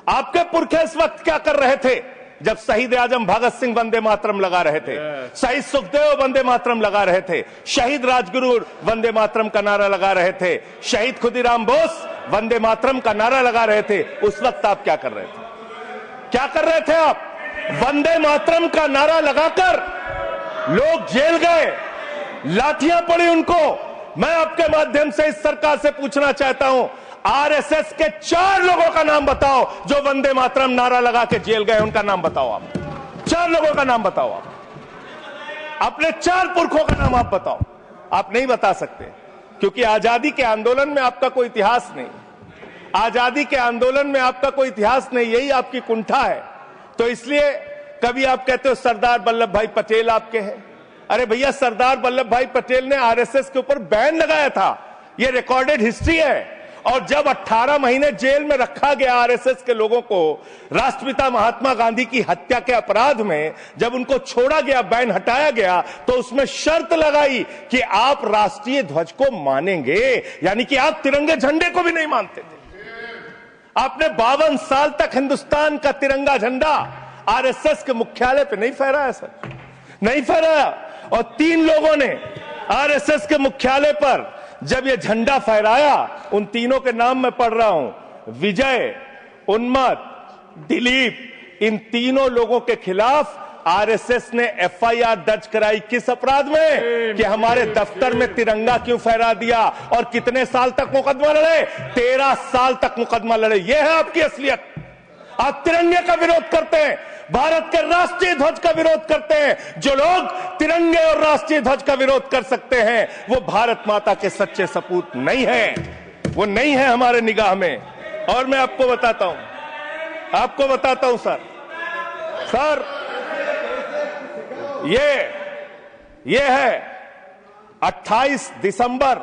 आपके पुरखे इस वक्त क्या कर रहे थे जब शहीद आजम भगत सिंह वंदे मातरम लगा रहे थे, शहीद सुखदेव वंदे मातरम लगा रहे थे, शहीद राजगुरु वंदे मातरम का नारा लगा रहे थे, शहीद खुदीराम बोस वंदे मातरम का नारा लगा रहे थे, उस वक्त आप क्या कर रहे थे? क्या कर रहे थे आप? वंदे मातरम का नारा लगाकर लोग जेल गए, लाठियां पड़ी उनको। मैं आपके माध्यम से इस सरकार से पूछना चाहता हूं, आरएसएस के 4 लोगों का नाम बताओ जो वंदे मातरम नारा लगा के जेल गए, उनका नाम बताओ। आप 4 लोगों का नाम बताओ, आप अपने 4 पुरखों का नाम आप बताओ। आप नहीं बता सकते क्योंकि आजादी के आंदोलन में आपका कोई इतिहास नहीं, आजादी के आंदोलन में आपका कोई इतिहास नहीं, यही आपकी कुंठा है। तो इसलिए कभी आप कहते हो सरदार वल्लभ भाई पटेल आपके हैं। अरे भैया, सरदार वल्लभ भाई पटेल ने आरएसएस के ऊपर बैन लगाया था, यह रिकॉर्डेड हिस्ट्री है। और जब 18 महीने जेल में रखा गया आरएसएस के लोगों को राष्ट्रपिता महात्मा गांधी की हत्या के अपराध में, जब उनको छोड़ा गया, बैन हटाया गया, तो उसमें शर्त लगाई कि आप राष्ट्रीय ध्वज को मानेंगे, यानी कि आप तिरंगे झंडे को भी नहीं मानते थे। आपने 52 साल तक हिंदुस्तान का तिरंगा झंडा आरएसएस के मुख्यालय पे नहीं फहराया सर, नहीं फहराया। और 3 लोगों ने आरएसएस के मुख्यालय पर जब ये झंडा फहराया, उन तीनों के नाम मैं पढ़ रहा हूं, विजय, उन्मत, दिलीप, इन तीनों लोगों के खिलाफ आरएसएस ने एफआईआर दर्ज कराई। किस अपराध में? कि हमारे दफ्तर में तिरंगा क्यों फहरा दिया। और कितने साल तक मुकदमा लड़े? 13 साल तक मुकदमा लड़े। यह है आपकी असलियत। आप तिरंगे का विरोध करते हैं, भारत के राष्ट्रीय ध्वज का विरोध करते हैं। जो लोग तिरंगे और राष्ट्रीय ध्वज का विरोध कर सकते हैं, वो भारत माता के सच्चे सपूत नहीं है, वो नहीं है हमारे निगाह में। और मैं आपको बताता हूं सर, ये है 28 दिसंबर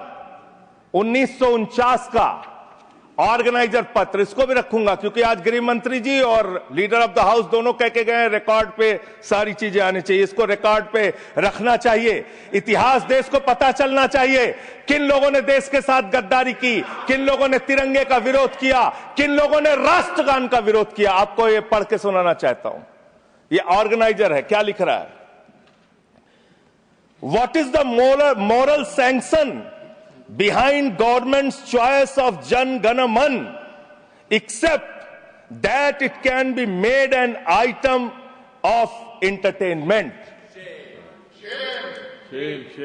1949 का ऑर्गेनाइजर पत्र। इसको भी रखूंगा क्योंकि आज गृह मंत्री जी और लीडर ऑफ द हाउस दोनों कह के गए, रिकॉर्ड पे सारी चीजें आनी चाहिए, इसको रिकॉर्ड पे रखना चाहिए। इतिहास देश को पता चलना चाहिए, किन लोगों ने देश के साथ गद्दारी की, किन लोगों ने तिरंगे का विरोध किया, किन लोगों ने राष्ट्रगान का विरोध किया। आपको ये पढ़ के सुनाना चाहता हूं, ये ऑर्गेनाइजर है, क्या लिख रहा है? What is the moral sanction behind government's choice of Jan Gana Man, except that it can be made an item of entertainment.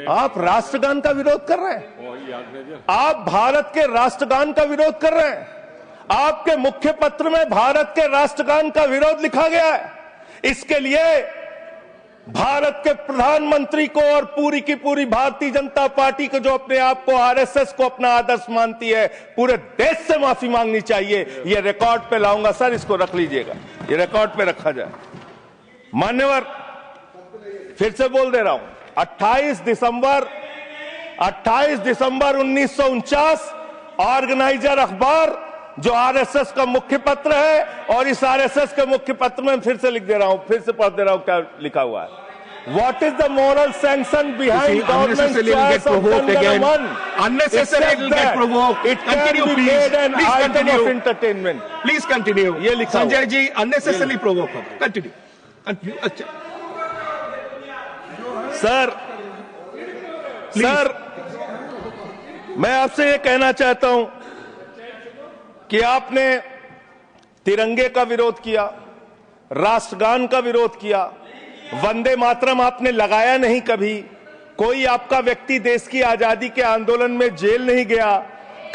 आप राष्ट्रगान का विरोध कर रहे हैं, आप भारत के राष्ट्रगान का विरोध कर रहे हैं। आपके मुख्य पत्र में भारत के राष्ट्रगान का विरोध लिखा गया है। इसके लिए भारत के प्रधानमंत्री को और पूरी की पूरी भारतीय जनता पार्टी को, जो अपने आप को आरएसएस को अपना आदर्श मानती है, पूरे देश से माफी मांगनी चाहिए। ये रिकॉर्ड पे लाऊंगा सर, इसको रख लीजिएगा, ये रिकॉर्ड पे रखा जाए। मान्यवर, फिर से बोल दे रहा हूं, 28 दिसंबर 1949 ऑर्गेनाइजर अखबार, जो आरएसएस का मुख्य पत्र है, और इस आरएसएस के मुख्य पत्र में फिर से लिख दे रहा हूं, फिर से पढ़ दे रहा हूं क्या लिखा हुआ है। What is the moral sanction behind government's choice of Jan Gana Man? Unnecessary it will get provoked. It can be made an item of entertainment. Please continue. ये लिखा Sanjay ji, unnecessarily provoke. Continue. अच्छा सर, मैं आपसे ये कहना चाहता हूं कि आपने तिरंगे का विरोध किया, राष्ट्रगान का विरोध किया, वंदे मातरम आपने लगाया नहीं कभी। कोई आपका व्यक्ति देश की आजादी के आंदोलन में जेल नहीं गया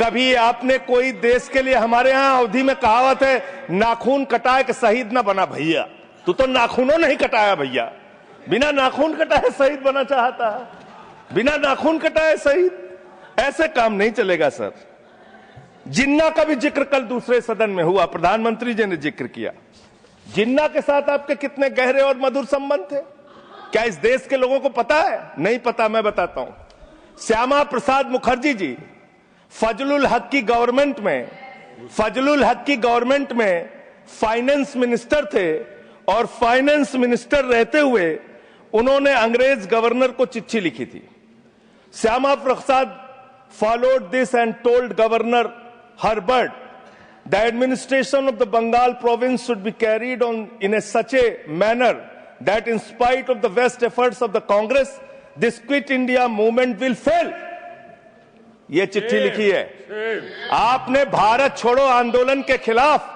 कभी। आपने कोई देश के लिए, हमारे यहां अवधि में कहावत है, नाखून कटाए कि शहीद ना बना भैया। तू तो नाखूनों नहीं कटाया भैया, बिना नाखून कटाए शहीद बना चाहता है, बिना नाखून कटाए शहीद। ऐसे काम नहीं चलेगा सर। जिन्ना का भी जिक्र कल दूसरे सदन में हुआ, प्रधानमंत्री जी ने जिक्र किया। जिन्ना के साथ आपके कितने गहरे और मधुर संबंध थे, क्या इस देश के लोगों को पता है? नहीं पता, मैं बताता हूं। श्यामा प्रसाद मुखर्जी जी फजलुल हक की गवर्नमेंट में फाइनेंस मिनिस्टर थे, और फाइनेंस मिनिस्टर रहते हुए उन्होंने अंग्रेज गवर्नर को चिट्ठी लिखी थी। Shyama Prasad followed this and told Governor Herbert The administration of the Bengal province should be carried on in such a manner that in spite of the best efforts of the Congress, this Quit India movement will fail. ये चिट्ठी लिखी है। आपने भारत छोड़ो आंदोलन के खिलाफ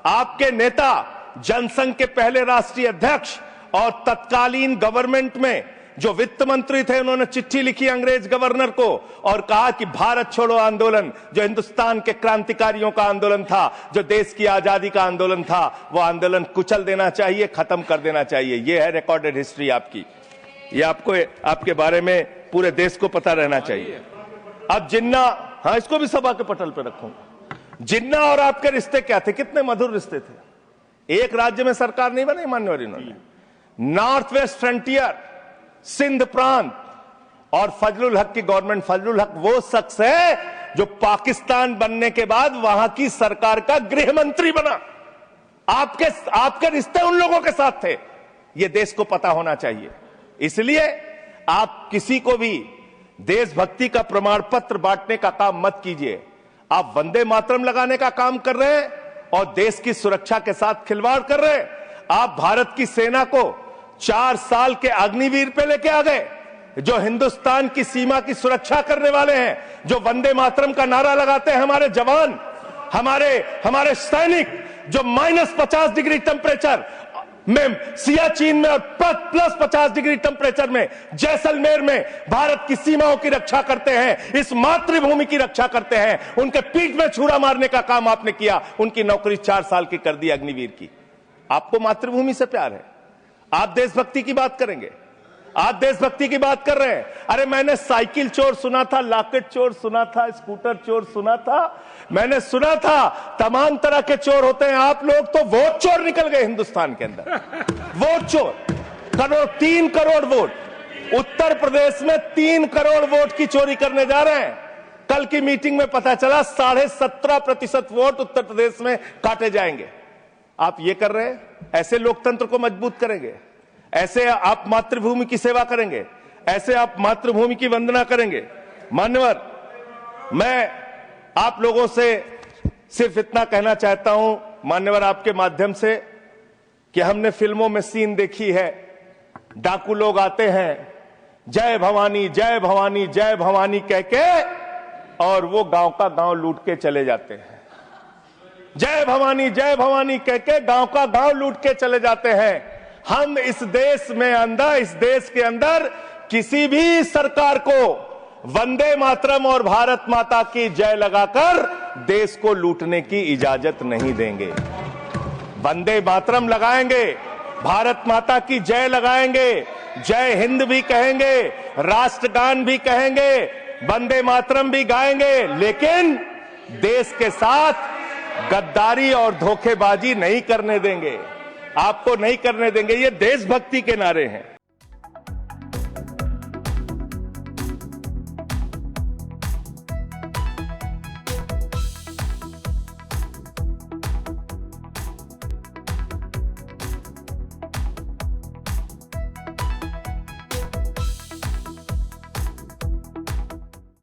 आपके नेता, जनसंघ के पहले राष्ट्रीय अध्यक्ष और तत्कालीन गवर्नमेंट में जो वित्त मंत्री थे, उन्होंने चिट्ठी लिखी अंग्रेज गवर्नर को और कहा कि भारत छोड़ो आंदोलन जो हिंदुस्तान के क्रांतिकारियों का आंदोलन था, जो देश की आजादी का आंदोलन था, वो आंदोलन कुचल देना चाहिए, खत्म कर देना चाहिए। ये है रिकॉर्डेड हिस्ट्री आपकी। ये आपको आपके बारे में पूरे देश को पता रहना चाहिए। अब जिन्ना, हाँ, इसको भी सभा के पटल पर रखूंगा। जिन्ना और आपके रिश्ते क्या थे? कितने मधुर रिश्ते थे। एक राज्य में सरकार नहीं बनाई मान्यवर इन्होंने। नॉर्थ वेस्ट फ्रंटियर, सिंध प्रांत और फजलुल हक की गवर्नमेंट। फजलुल हक वो शख्स है जो पाकिस्तान बनने के बाद वहां की सरकार का गृह मंत्री बना। आपके रिश्ते उन लोगों के साथ थे, ये देश को पता होना चाहिए। इसलिए आप किसी को भी देशभक्ति का प्रमाण पत्र बांटने का काम मत कीजिए। आप वंदे मातरम लगाने का काम कर रहे हैं और देश की सुरक्षा के साथ खिलवाड़ कर रहे हैं। आप भारत की सेना को 4 साल के अग्निवीर पे लेके आ गए, जो हिंदुस्तान की सीमा की सुरक्षा करने वाले हैं, जो वंदे मातरम का नारा लगाते हैं हमारे जवान, हमारे सैनिक, जो -50 डिग्री टेम्परेचर में सियाचिन में और +50 डिग्री टेम्परेचर में जैसलमेर में भारत की सीमाओं की रक्षा करते हैं, इस मातृभूमि की रक्षा करते हैं। उनके पीठ में छुरा मारने का काम आपने किया, उनकी नौकरी 4 साल की कर दी अग्निवीर की। आपको मातृभूमि से प्यार है, आप देशभक्ति की बात करेंगे, आप देशभक्ति की बात कर रहे हैं। अरे मैंने साइकिल चोर सुना था, लॉकेट चोर सुना था, स्कूटर चोर सुना था, मैंने सुना था तमाम तरह के चोर होते हैं। आप लोग तो वोट चोर निकल गए हिंदुस्तान के अंदर। वोट चोर, 3 करोड़ वोट उत्तर प्रदेश में 3 करोड़ वोट की चोरी करने जा रहे हैं। कल की मीटिंग में पता चला 17.5% वोट उत्तर प्रदेश में काटे जाएंगे। आप ये कर रहे हैं, ऐसे लोकतंत्र को मजबूत करेंगे? ऐसे आप मातृभूमि की सेवा करेंगे? ऐसे आप मातृभूमि की वंदना करेंगे? मान्यवर, मैं आप लोगों से सिर्फ इतना कहना चाहता हूं मान्यवर आपके माध्यम से कि हमने फिल्मों में सीन देखी है, डाकू लोग आते हैं, जय भवानी जय भवानी जय भवानी कह के, और वो गांव का गांव लूट के चले जाते हैं। जय भवानी कह के गांव का गांव लूट के चले जाते हैं। हम इस देश के अंदर किसी भी सरकार को वंदे मातरम और भारत माता की जय लगाकर देश को लूटने की इजाजत नहीं देंगे। वंदे मातरम लगाएंगे, भारत माता की जय लगाएंगे, जय हिंद भी कहेंगे, राष्ट्रगान भी कहेंगे, वंदे मातरम भी गाएंगे, लेकिन देश के साथ गद्दारी और धोखेबाजी नहीं करने देंगे। आपको नहीं करने देंगे। ये देशभक्ति के नारे हैं।